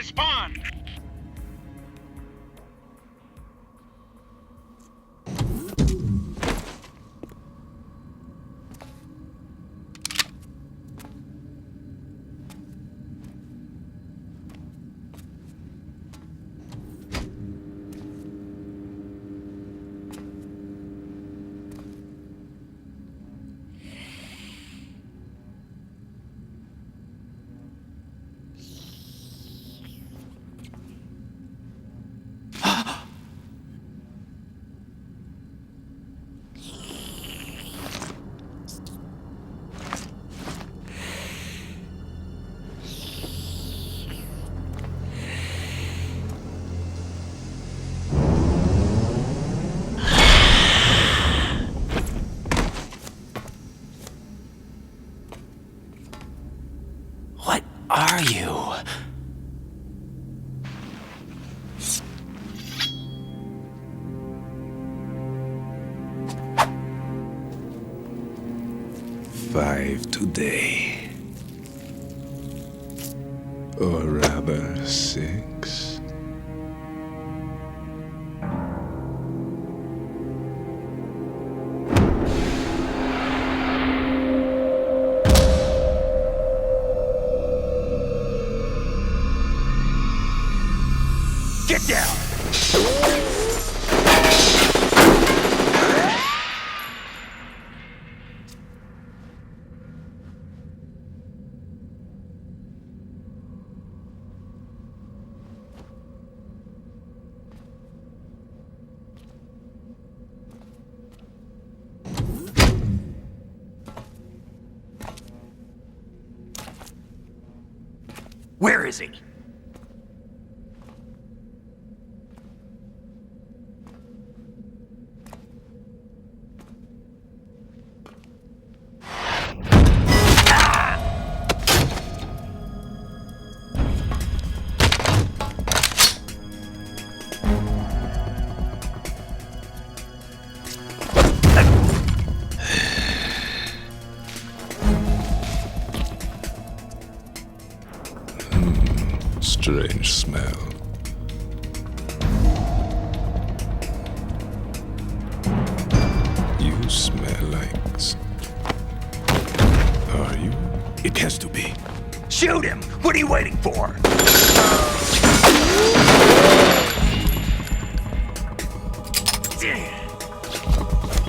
Respond! What are you? Five today. Or rather, 6. Get down! Where is he? strange smell. You smell like... Are you? It has to be. Shoot him! What are you waiting for?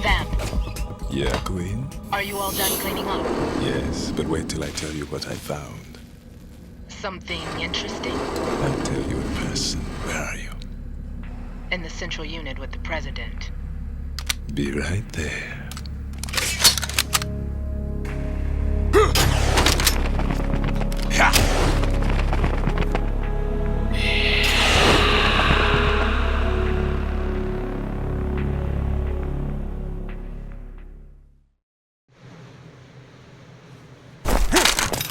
Vamp, Yeah, Queen? are you all done cleaning up? Yes, but wait till I tell you what I found. Something interesting? I'll tell you in person. Where are you? In the central unit with the president. Be right there.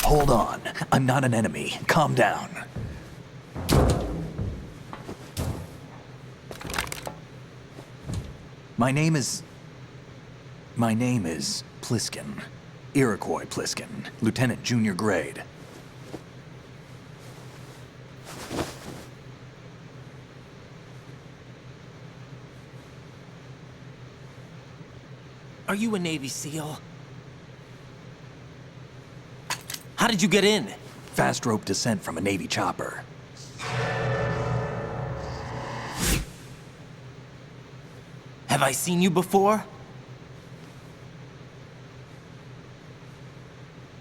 Hold on. I'm not an enemy. Calm down. My name is Pliskin. Iroquois Pliskin. Lieutenant Junior Grade. Are you a Navy SEAL? How did you get in? Fast rope descent from a Navy chopper. Have I seen you before?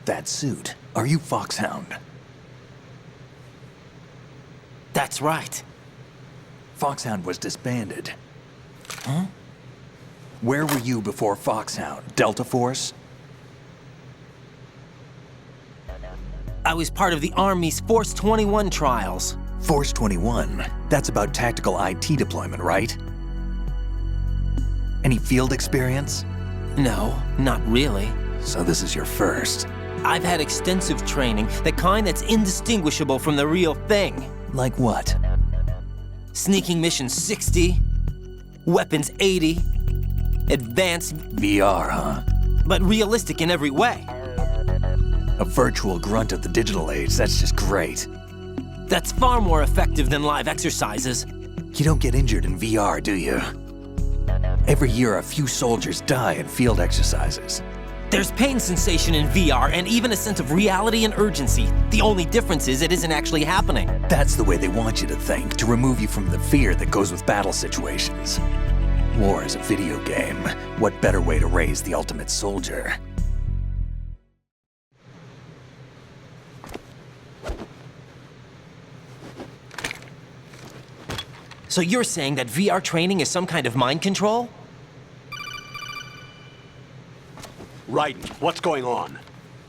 That suit. Are you Foxhound? That's right. Foxhound was disbanded. Huh? Where were you before Foxhound? Delta Force? I was part of the Army's Force 21 trials. Force 21? That's about tactical IT deployment, right? Any field experience? No, not really. So this is your first. I've had extensive training, the kind that's indistinguishable from the real thing. Like what? Sneaking mission 60, weapons 80, advanced, VR, huh? but realistic in every way. A virtual grunt of the digital age, that's just great. That's far more effective than live exercises. You don't get injured in VR, do you? Every year, a few soldiers die in field exercises. There's pain sensation in VR and even a sense of reality and urgency. The only difference is it isn't actually happening. That's the way they want you to think, to remove you from the fear that goes with battle situations. War is a video game. What better way to raise the ultimate soldier? So you're saying that VR training is some kind of mind control? Raiden, what's going on?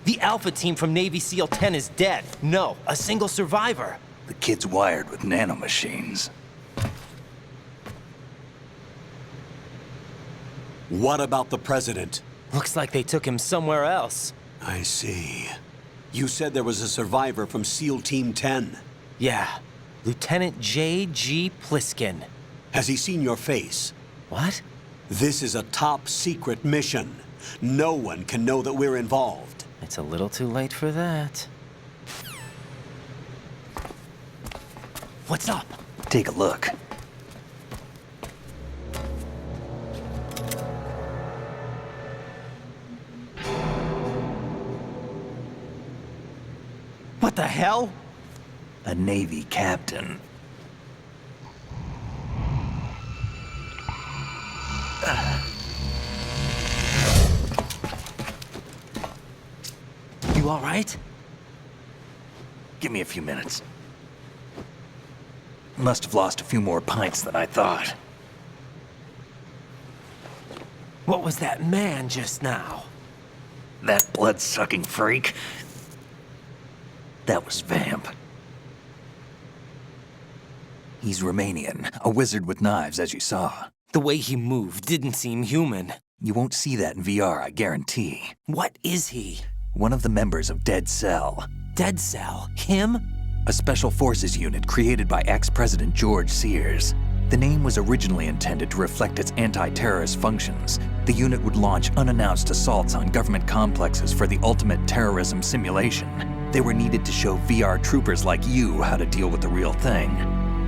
The Alpha team from Navy SEAL 10 is dead. No, a single survivor. The kid's wired with nanomachines. What about the president? Looks like they took him somewhere else. I see. You said there was a survivor from SEAL Team 10. Yeah, Lieutenant J.G. Pliskin. Has he seen your face? What? This is a top secret mission. No one can know that we're involved. It's a little too late for that. What's up? Take a look. What the hell? A Navy captain. You all right? Give me a few minutes. Must have lost a few more pints than I thought. What was that man just now? That blood-sucking freak? That was Vamp. He's Romanian, a wizard with knives, as you saw. The way he moved didn't seem human. You won't see that in VR, I guarantee. What is he? One of the members of Dead Cell. Dead Cell? Him? A special forces unit created by ex-President George Sears. The name was originally intended to reflect its anti-terrorist functions. The unit would launch unannounced assaults on government complexes for the ultimate terrorism simulation. They were needed to show VR troopers like you how to deal with the real thing.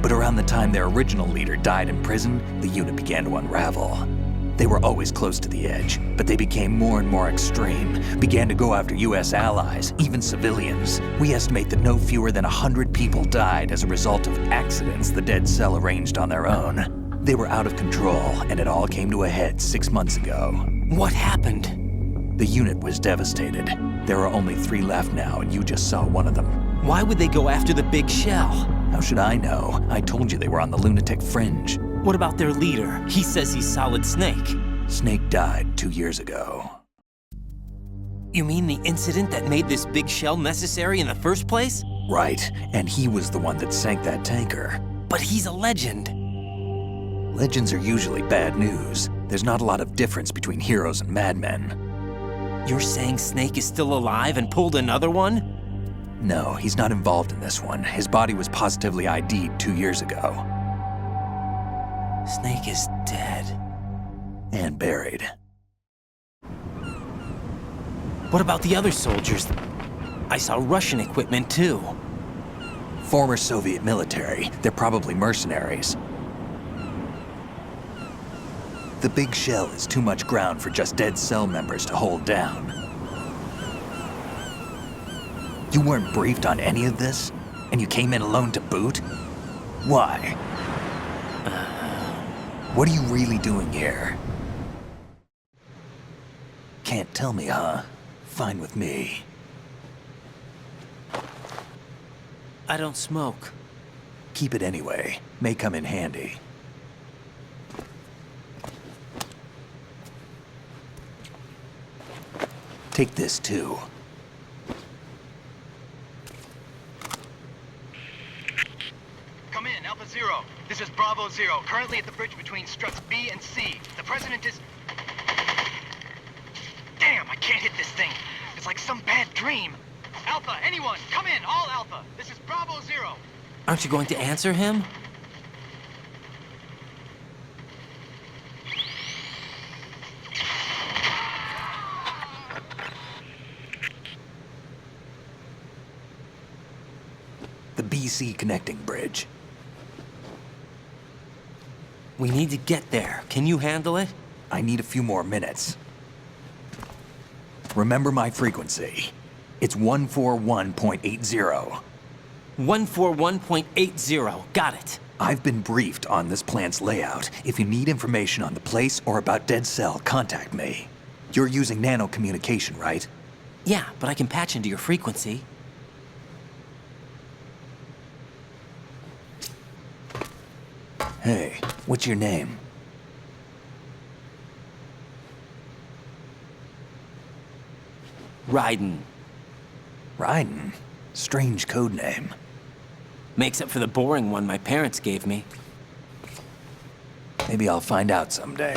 But around the time their original leader died in prison, the unit began to unravel. They were always close to the edge, but they became more and more extreme, began to go after US allies, even civilians. We estimate that no fewer than 100 people died as a result of accidents the Dead Cell arranged on their own. They were out of control, and it all came to a head 6 months ago. What happened? The unit was devastated. There are only 3 left now, and you just saw one of them. Why would they go after the big shell? How should I know? I told you they were on the lunatic fringe. What about their leader? He says he's Solid Snake. Snake died 2 years ago. You mean the incident that made this big shell necessary in the first place? Right, and he was the one that sank that tanker. But he's a legend. Legends are usually bad news. There's not a lot of difference between heroes and madmen. You're saying Snake is still alive and pulled another one? No, he's not involved in this one. His body was positively ID'd 2 years ago. Snake is dead. And buried. What about the other soldiers? I saw Russian equipment too. Former Soviet military. They're probably mercenaries. The big shell is too much ground for just Dead Cell members to hold down. You weren't briefed on any of this? And you came in alone to boot? Why? What are you really doing here? Can't tell me, huh? Fine with me. I don't smoke. Keep it anyway. May come in handy. Take this too. Come in, Alpha Zero. This is Bravo Zero, currently at the bridge between struts B and C. The president is... Damn, I can't hit this thing. It's like some bad dream. Alpha, anyone, come in, all Alpha. This is Bravo Zero. Aren't you going to answer him? The BC connecting bridge. We need to get there. Can you handle it? I need a few more minutes. Remember my frequency. It's 141.80. 141.80. Got it. I've been briefed on this plant's layout. If you need information on the place or about Dead Cell, contact me. You're using nano communication, right? Yeah, but I can patch into your frequency. Hey, what's your name? Raiden. Raiden? Strange code name. Makes up for the boring one my parents gave me. Maybe I'll find out someday.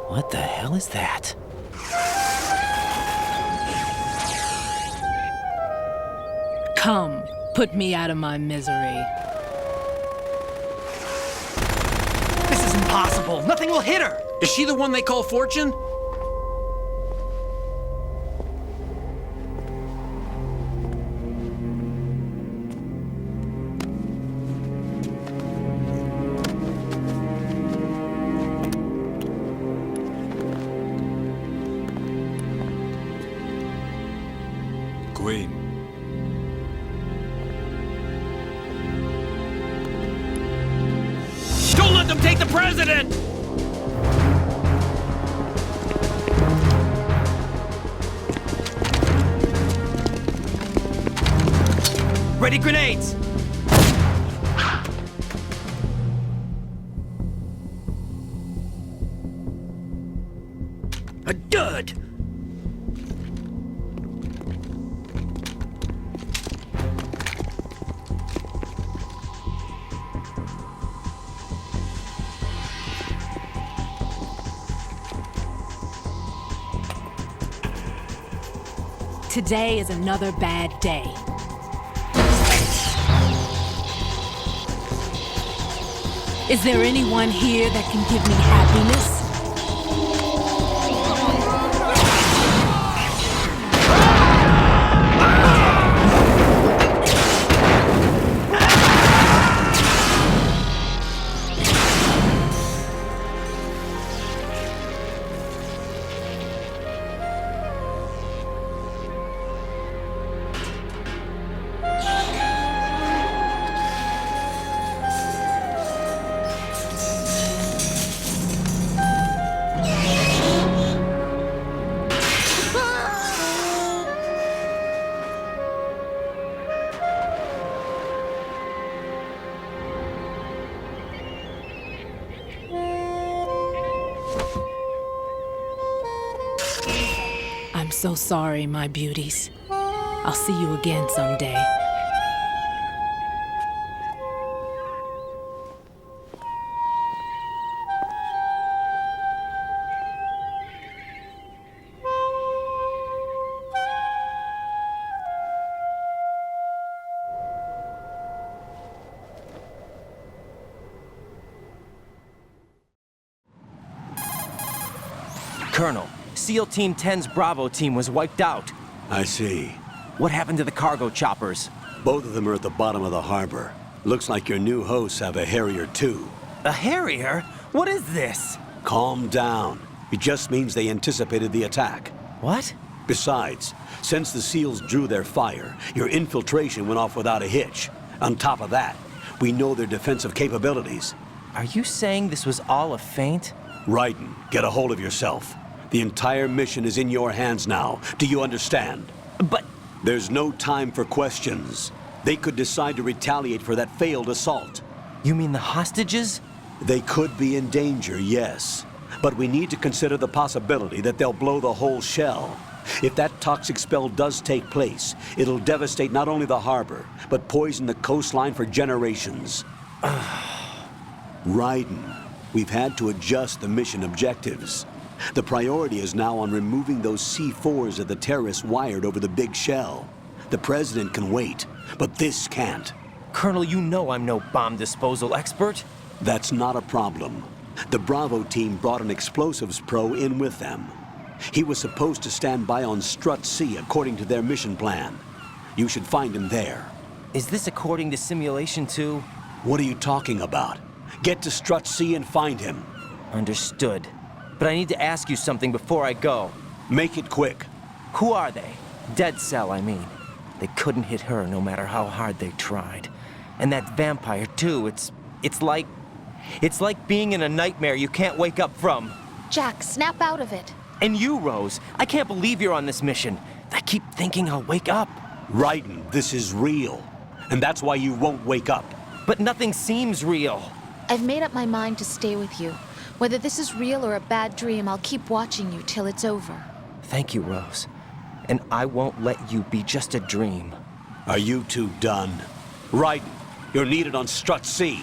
What the hell is that? Come, put me out of my misery. This is impossible. Nothing will hit her. Is she the one they call Fortune? Queen. Don't let them take the president! Ready grenades! A dud! Today is another bad day. Is there anyone here that can give me happiness? I'm so sorry, my beauties. I'll see you again someday. Colonel, SEAL Team 10's Bravo team was wiped out. I see. What happened to the cargo choppers? Both of them are at the bottom of the harbor. Looks like your new hosts have a Harrier too. A Harrier? What is this? Calm down. It just means they anticipated the attack. What? Besides, since the SEALs drew their fire, your infiltration went off without a hitch. On top of that, we know their defensive capabilities. Are you saying this was all a feint? Raiden, get a hold of yourself. The entire mission is in your hands now. Do you understand? But... There's no time for questions. They could decide to retaliate for that failed assault. You mean the hostages? They could be in danger, yes. But we need to consider the possibility that they'll blow the whole shell. If that toxic spell does take place, it'll devastate not only the harbor, but poison the coastline for generations. Raiden, we've had to adjust the mission objectives. The priority is now on removing those C4s that the terrorists wired over the big shell. The president can wait, but this can't. Colonel, you know I'm no bomb disposal expert. That's not a problem. The Bravo team brought an explosives pro in with them. He was supposed to stand by on Strut C according to their mission plan. You should find him there. Is this according to Simulation 2? What are you talking about? Get to Strut C and find him. Understood. But I need to ask you something before I go. Make it quick. Who are they? Dead Cell, I mean. They couldn't hit her no matter how hard they tried. And that vampire, too, it's like being in a nightmare you can't wake up from. Jack, snap out of it. And you, Rose, I can't believe you're on this mission. I keep thinking I'll wake up. Raiden, this is real. And that's why you won't wake up. But nothing seems real. I've made up my mind to stay with you. Whether this is real or a bad dream, I'll keep watching you till it's over. Thank you, Rose. And I won't let you be just a dream. Are you two done? Raiden, you're needed on Strut C.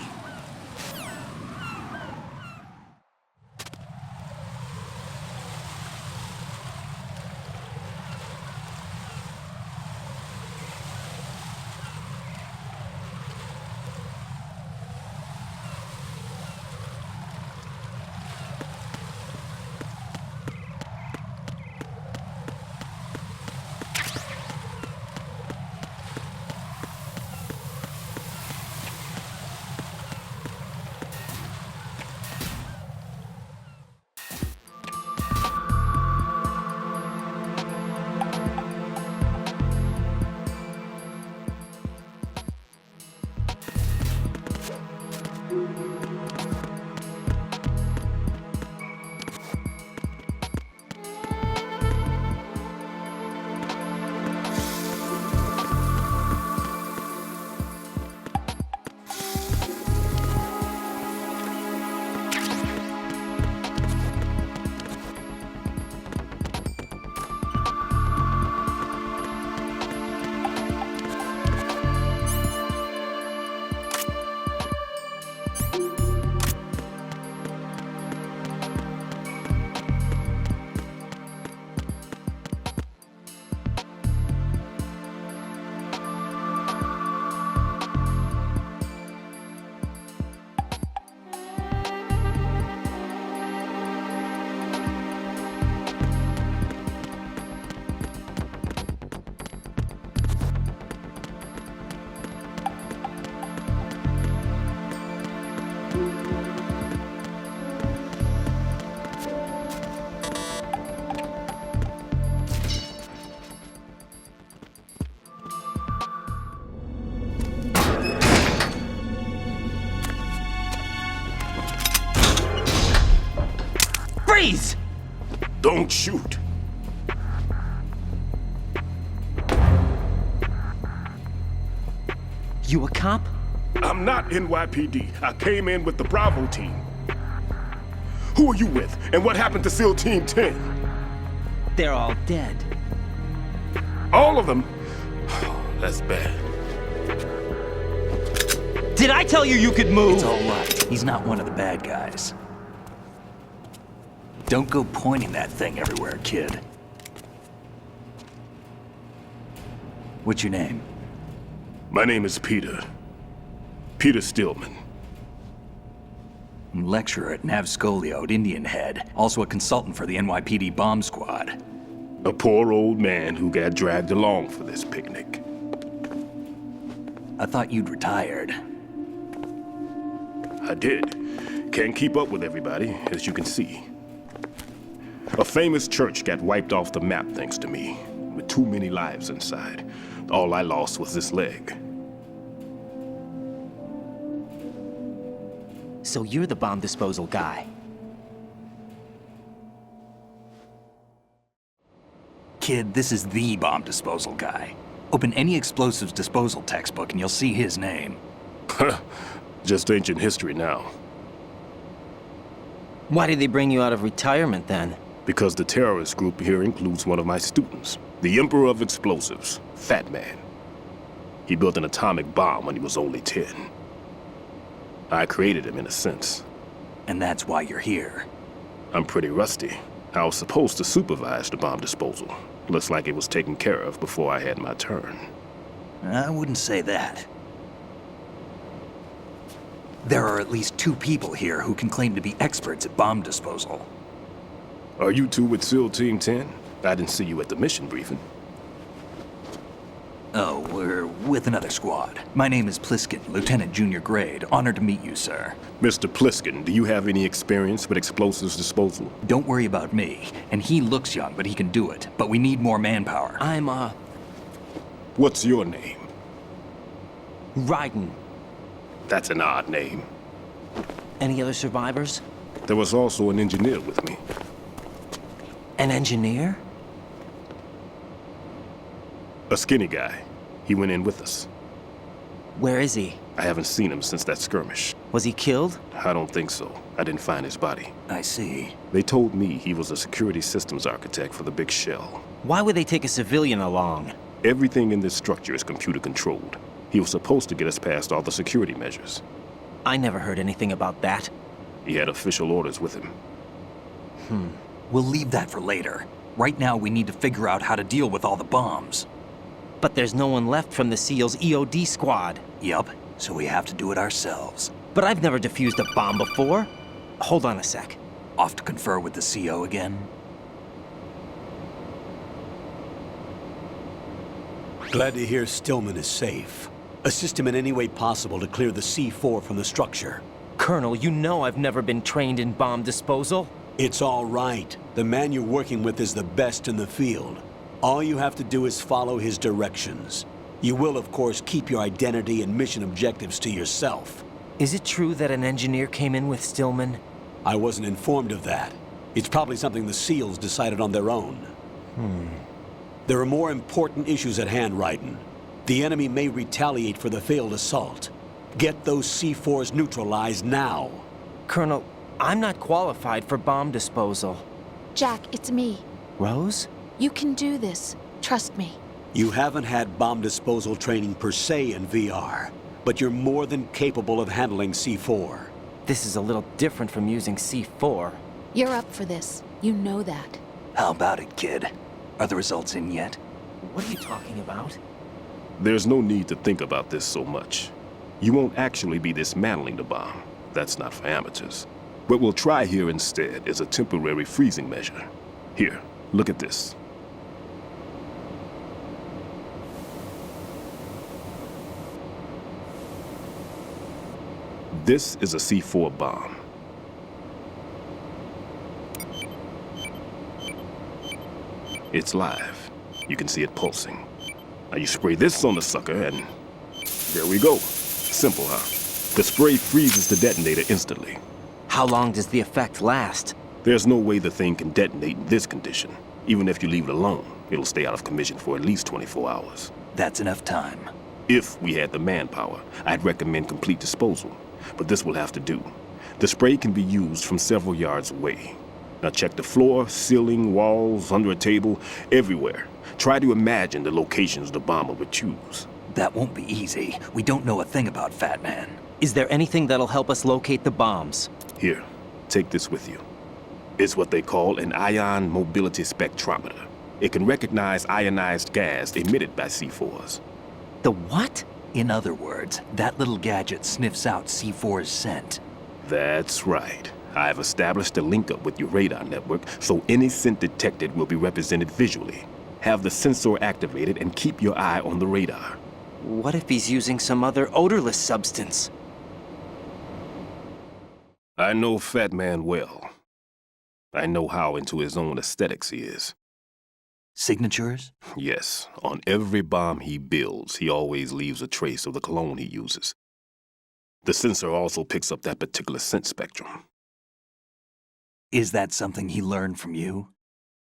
Freeze! Don't shoot. You a cop? I'm not NYPD. I came in with the Bravo team. Who are you with? And what happened to SEAL Team 10? They're all dead. All of them? That's bad. Did I tell you you could move? It's all right. He's not one of the bad guys. Don't go pointing that thing everywhere, kid. What's your name? My name is Peter. Peter Stillman. Lecturer at Navscolio at Indian Head. Also a consultant for the NYPD bomb squad. A poor old man who got dragged along for this picnic. I thought you'd retired. I did. Can't keep up with everybody, as you can see. A famous church got wiped off the map thanks to me, with too many lives inside. All I lost was this leg. So you're the bomb disposal guy. Kid, this is the bomb disposal guy. Open any explosives disposal textbook and you'll see his name. Just ancient history now. Why did they bring you out of retirement then? Because the terrorist group here includes one of my students, the Emperor of Explosives, Fat Man. He built an atomic bomb when he was only 10. I created him in a sense. And that's why you're here. I'm pretty rusty. I was supposed to supervise the bomb disposal. Looks like it was taken care of before I had my turn. I wouldn't say that. There are at least 2 people here who can claim to be experts at bomb disposal. Are you two with SEAL Team 10? I didn't see you at the mission briefing. Oh, we're with another squad. My name is Pliskin, Lieutenant Junior Grade. Honored to meet you, sir. Mr. Pliskin, do you have any experience with explosives disposal? Don't worry about me. And he looks young, but he can do it. But we need more manpower. I'm, What's your name? Raiden. That's an odd name. Any other survivors? There was also an engineer with me. An engineer? A skinny guy. He went in with us. Where is he? I haven't seen him since that skirmish. Was he killed? I don't think so. I didn't find his body. I see. They told me he was a security systems architect for the big shell. Why would they take a civilian along? Everything in this structure is computer controlled. He was supposed to get us past all the security measures. I never heard anything about that. He had official orders with him. We'll leave that for later. Right now, we need to figure out how to deal with all the bombs. But there's no one left from the SEAL's EOD squad. Yup, so we have to do it ourselves. But I've never defused a bomb before. Hold on a sec. Off to confer with the CO again? Glad to hear Stillman is safe. Assist him in any way possible to clear the C4 from the structure. Colonel, you know I've never been trained in bomb disposal. It's all right. The man you're working with is the best in the field. All you have to do is follow his directions. You will, of course, keep your identity and mission objectives to yourself. Is it true that an engineer came in with Stillman? I wasn't informed of that. It's probably something the SEALs decided on their own. There are more important issues at hand, Raiden. The enemy may retaliate for the failed assault. Get those C4s neutralized now. Colonel, I'm not qualified for bomb disposal. Jack, it's me. Rose? You can do this. Trust me. You haven't had bomb disposal training per se in VR, but you're more than capable of handling C4. This is a little different from using C4. You're up for this. You know that. How about it, kid? Are the results in yet? What are you talking about? There's no need to think about this so much. You won't actually be dismantling the bomb. That's not for amateurs. What we'll try here instead is a temporary freezing measure. Here, look at this. This is a C4 bomb. It's live. You can see it pulsing. Now you spray this on the sucker and there we go. Simple, huh? The spray freezes the detonator instantly. How long does the effect last? There's no way the thing can detonate in this condition. Even if you leave it alone, it'll stay out of commission for at least 24 hours. That's enough time. If we had the manpower, I'd recommend complete disposal. But this will have to do. The spray can be used from several yards away. Now check the floor, ceiling, walls, under a table, everywhere. Try to imagine the locations the bomber would choose. That won't be easy. We don't know a thing about Fat Man. Is there anything that'll help us locate the bombs? Here, take this with you. It's what they call an ion mobility spectrometer. It can recognize ionized gas emitted by C4s. The what? In other words, that little gadget sniffs out C4's scent. That's right. I've established a link up with your radar network, so any scent detected will be represented visually. Have the sensor activated and keep your eye on the radar. What if he's using some other odorless substance? I know Fat Man well. I know how into his own aesthetics he is. Signatures? Yes, on every bomb he builds, he always leaves a trace of the cologne he uses. The sensor also picks up that particular scent spectrum. Is that something he learned from you?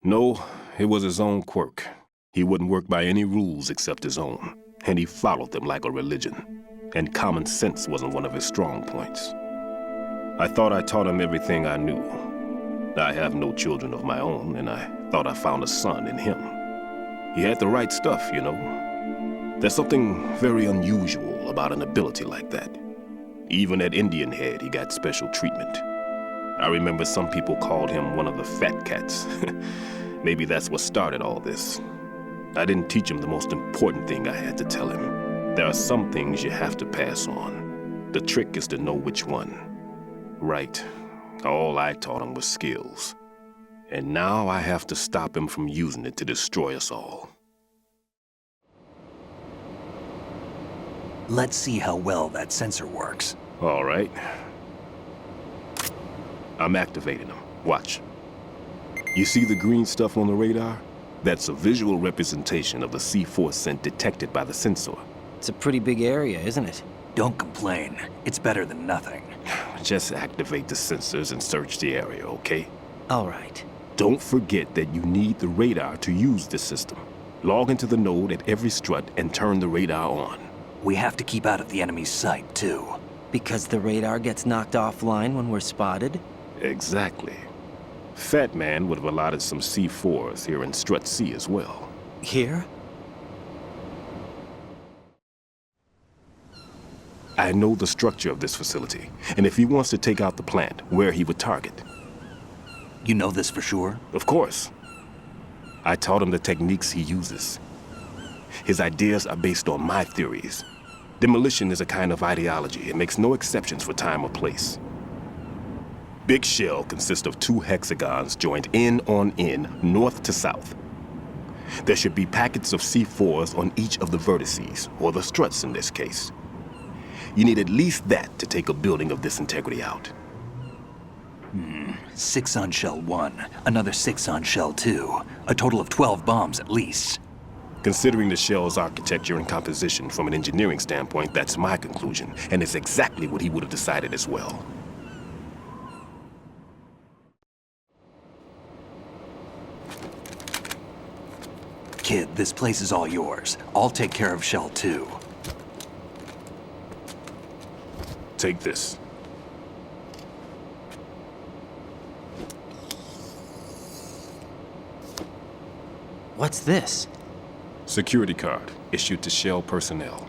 No, it was his own quirk. He wouldn't work by any rules except his own, and he followed them like a religion. And common sense wasn't one of his strong points. I thought I taught him everything I knew. I have no children of my own, and I thought I found a son in him. He had the right stuff, you know. There's something very unusual about an ability like that. Even at Indian Head, he got special treatment. I remember some people called him one of the fat cats. Maybe that's what started all this. I didn't teach him the most important thing I had to tell him. There are some things you have to pass on. The trick is to know which one. Right. All I taught him was skills. And now I have to stop him from using it to destroy us all. Let's see how well that sensor works. All right. I'm activating them. Watch. You see the green stuff on the radar? That's a visual representation of the C4 scent detected by the sensor. It's a pretty big area, isn't it? Don't complain. It's better than nothing. Just activate the sensors and search the area, okay? All right. Don't forget that you need the radar to use this system. Log into the node at every strut and turn the radar on. We have to keep out of the enemy's sight, too. Because the radar gets knocked offline when we're spotted? Exactly. Fat Man would have allotted some C4s here in Strut C as well. Here? I know the structure of this facility, and if he wants to take out the plant, where he would target. You know this for sure? Of course. I taught him the techniques he uses. His ideas are based on my theories. Demolition is a kind of ideology. It makes no exceptions for time or place. Big shell consists of 2 hexagons joined end on end, north to south. There should be packets of C4s on each of the vertices, or the struts in this case. You need at least that to take a building of this integrity out. 6 on shell 1, another 6 on shell 2. A total of 12 bombs at least. Considering the shell's architecture and composition from an engineering standpoint, that's my conclusion, and it's exactly what he would have decided as well. Kid, this place is all yours. I'll take care of shell 2. Take this. What's this? Security card issued to Shell personnel.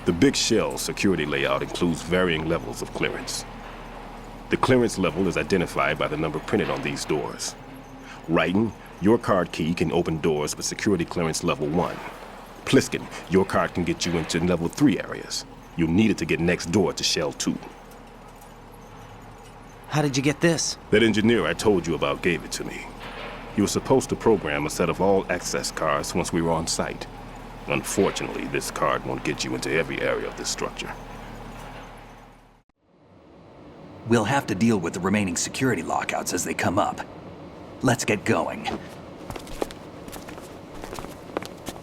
The Big Shell security layout includes varying levels of clearance. The clearance level is identified by the number printed on these doors. Writing, your card key can open doors with security clearance level 1. Pliskin, your card can get you into level 3 areas. You'll need it to get next door to Shell 2. How did you get this? That engineer I told you about gave it to me. He was supposed to program a set of all access cards once we were on site. Unfortunately, this card won't get you into every area of this structure. We'll have to deal with the remaining security lockouts as they come up. Let's get going.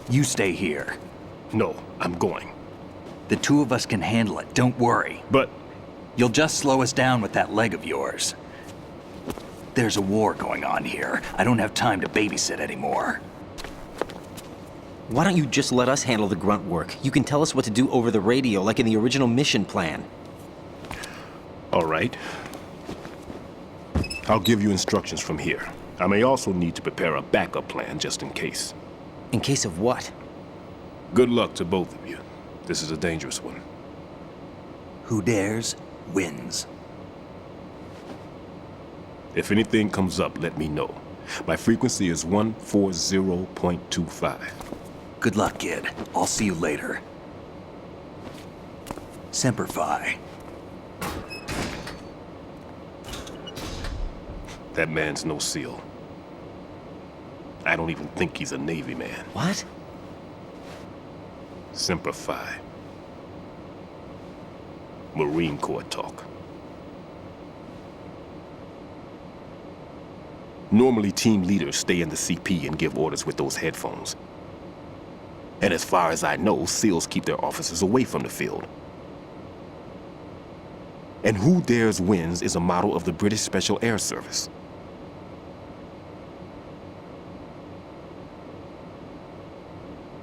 You stay here. No, I'm going. The 2 of us can handle it, don't worry. But You'll just slow us down with that leg of yours. There's a war going on here. I don't have time to babysit anymore. Why don't you just let us handle the grunt work? You can tell us what to do over the radio, like in the original mission plan. All right. I'll give you instructions from here. I may also need to prepare a backup plan just in case. In case of what? Good luck to both of you. This is a dangerous one. Who dares, wins. If anything comes up, let me know. My frequency is 140.25. Good luck, kid. I'll see you later. Semper Fi. That man's no SEAL. I don't even think he's a Navy man. What? Semper Fi. Marine Corps talk. Normally, team leaders stay in the CP and give orders with those headphones. And as far as I know, SEALs keep their officers away from the field. And Who Dares Wins is a model of the British Special Air Service.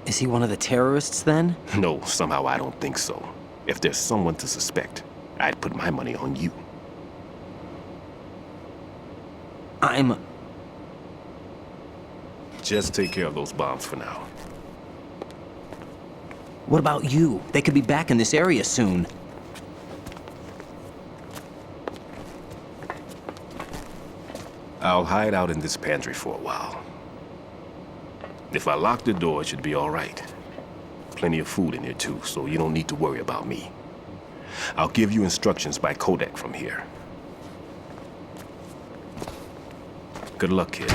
Is he one of the terrorists, then? No, somehow I don't think so. If there's someone to suspect, I'd put my money on you. Just take care of those bombs for now. What about you? They could be back in this area soon. I'll hide out in this pantry for a while. If I lock the door, it should be all right. Plenty of food in here too, so you don't need to worry about me. I'll give you instructions by Kodak from here. Good luck, kid.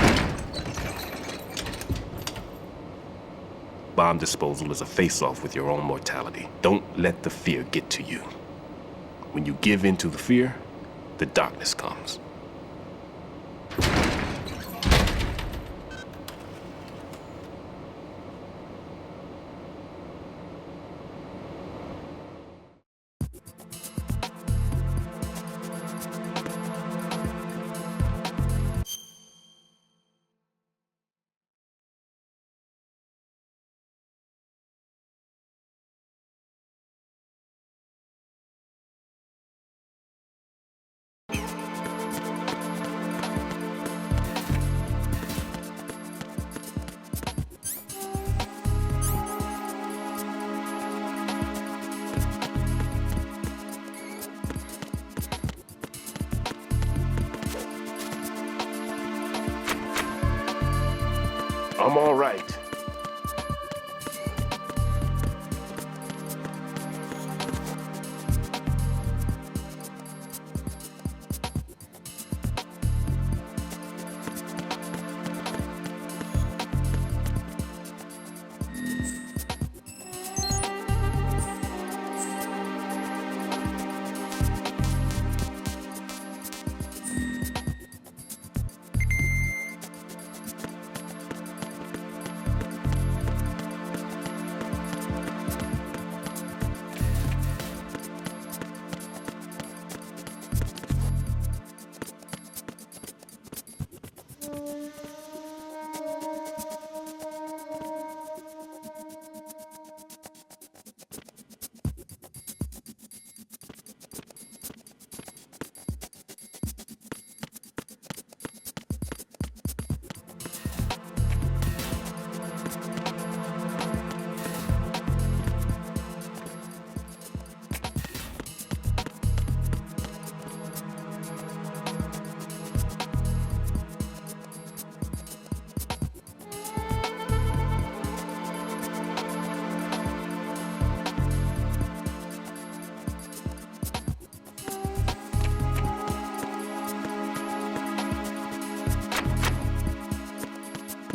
Bomb disposal is a face-off with your own mortality. Don't let the fear get to you. When you give in to the fear, the darkness comes. I'm all right.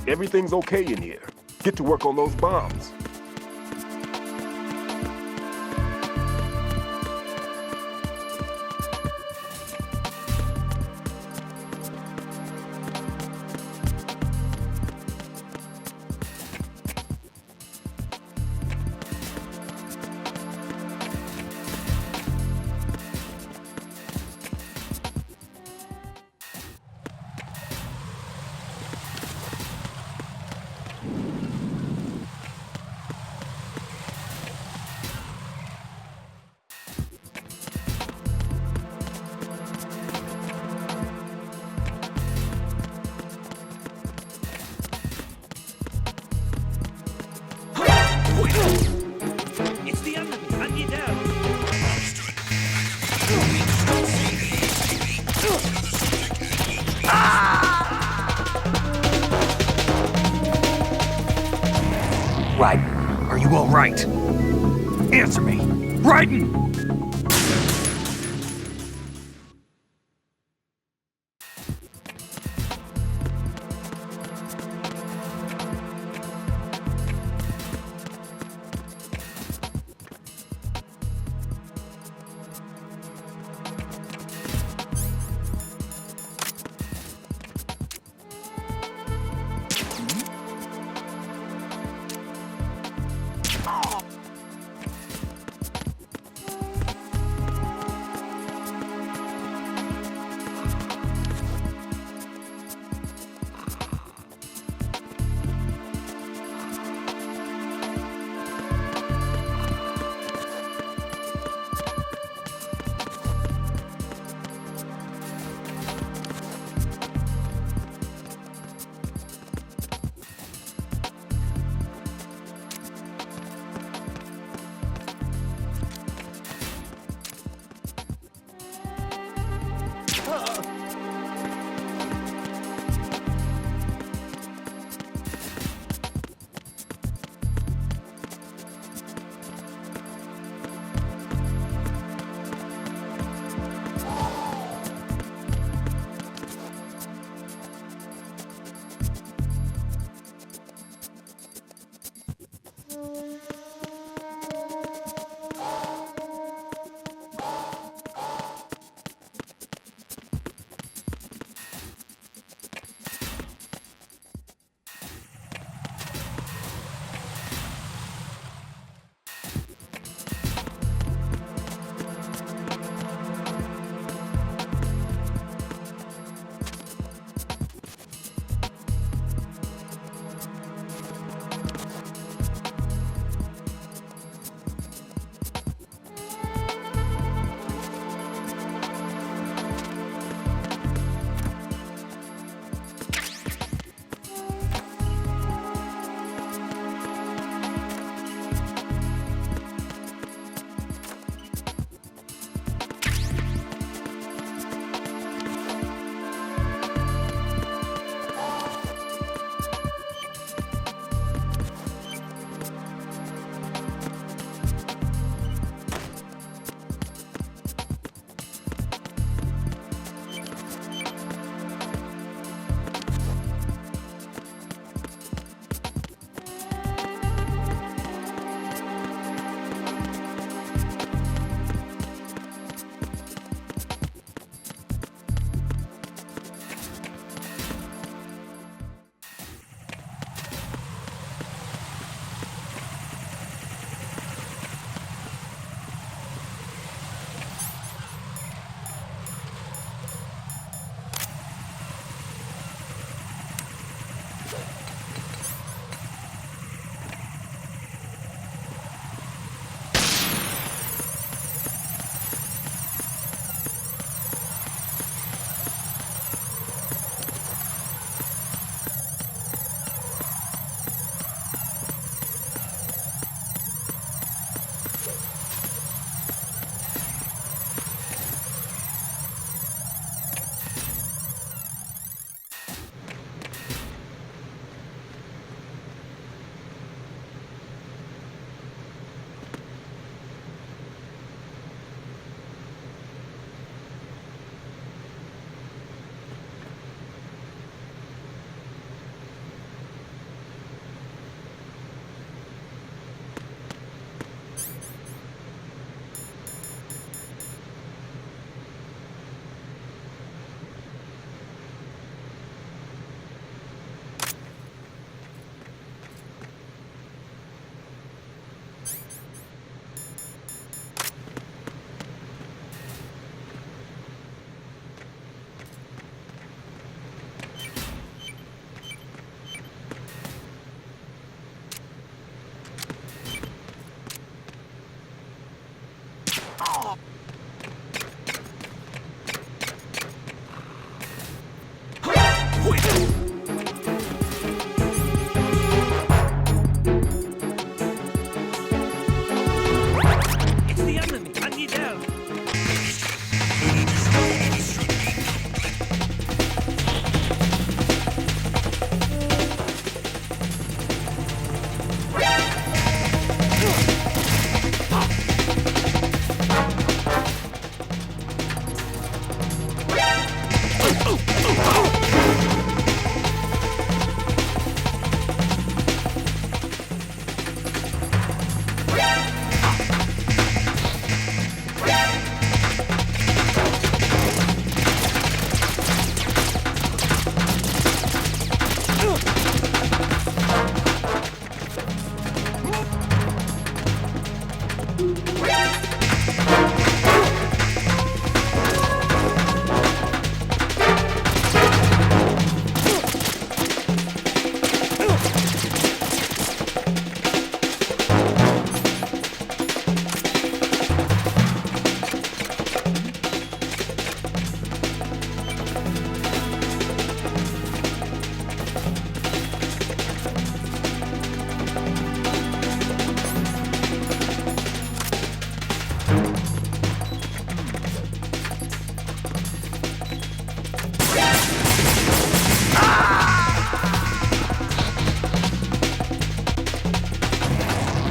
Everything's okay in here. Get to work on those bombs. Raiden, are you all right? Answer me. Raiden!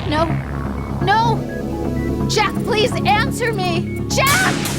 No! No! Jack, please answer me! Jack!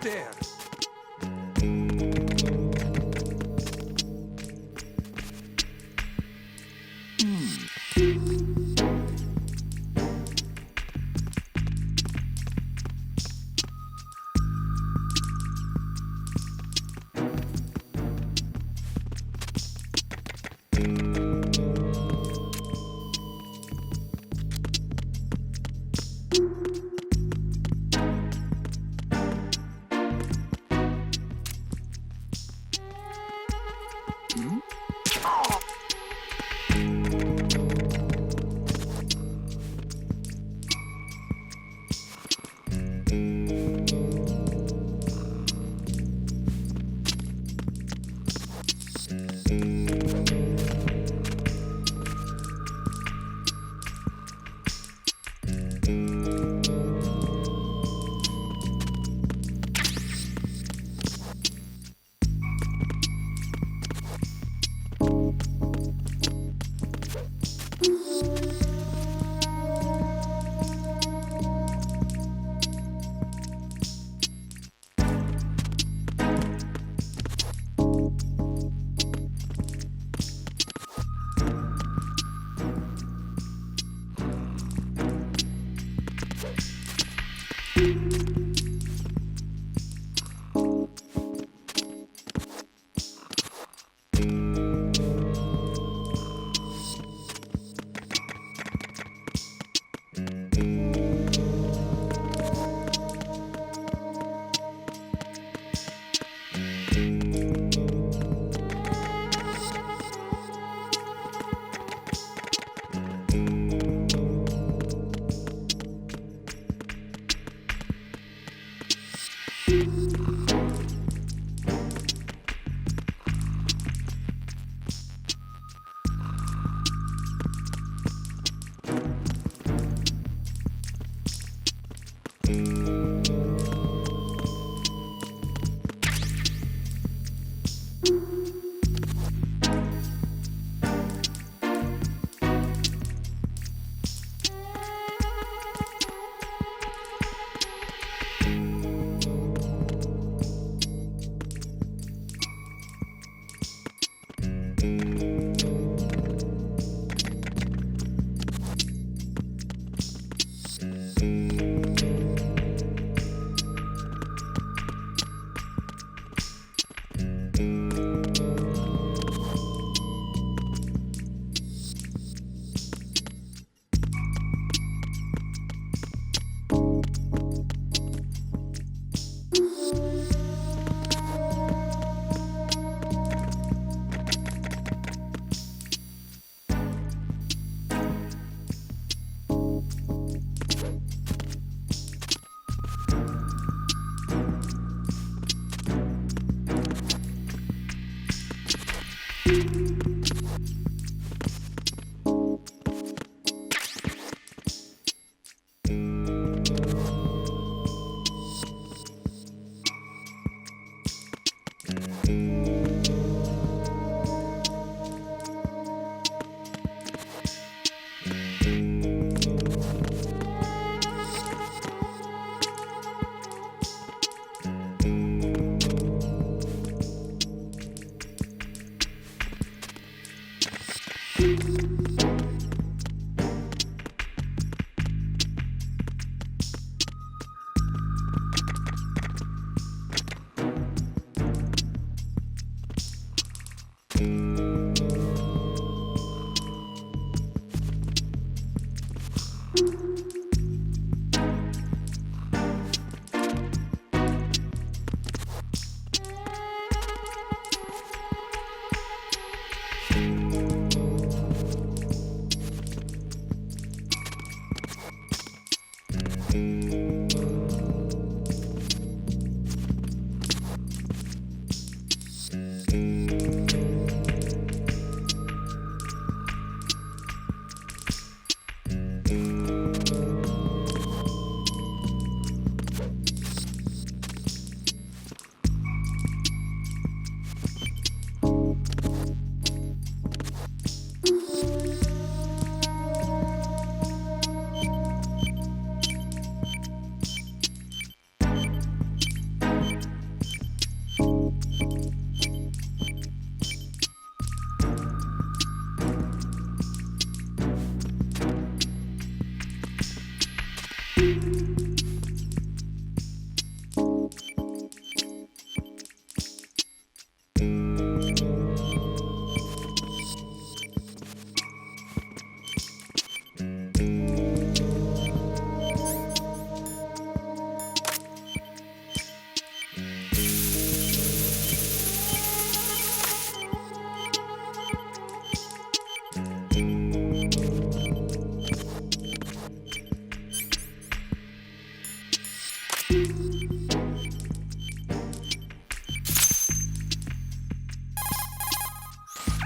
understand.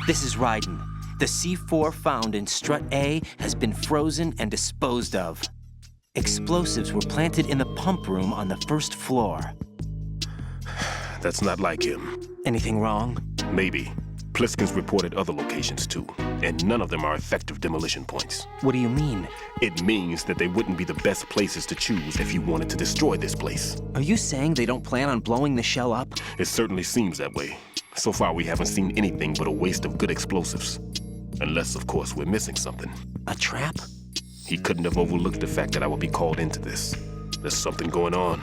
This is Raiden. The C4 found in Strut A has been frozen and disposed of. Explosives were planted in the pump room on the first floor. That's not like him. Anything wrong? Maybe. Pliskin's reported other locations too, and none of them are effective demolition points. What do you mean? It means that they wouldn't be the best places to choose if you wanted to destroy this place. Are you saying they don't plan on blowing the shell up? It certainly seems that way. So far, we haven't seen anything but a waste of good explosives. Unless, of course, we're missing something. A trap? He couldn't have overlooked the fact that I would be called into this. There's something going on.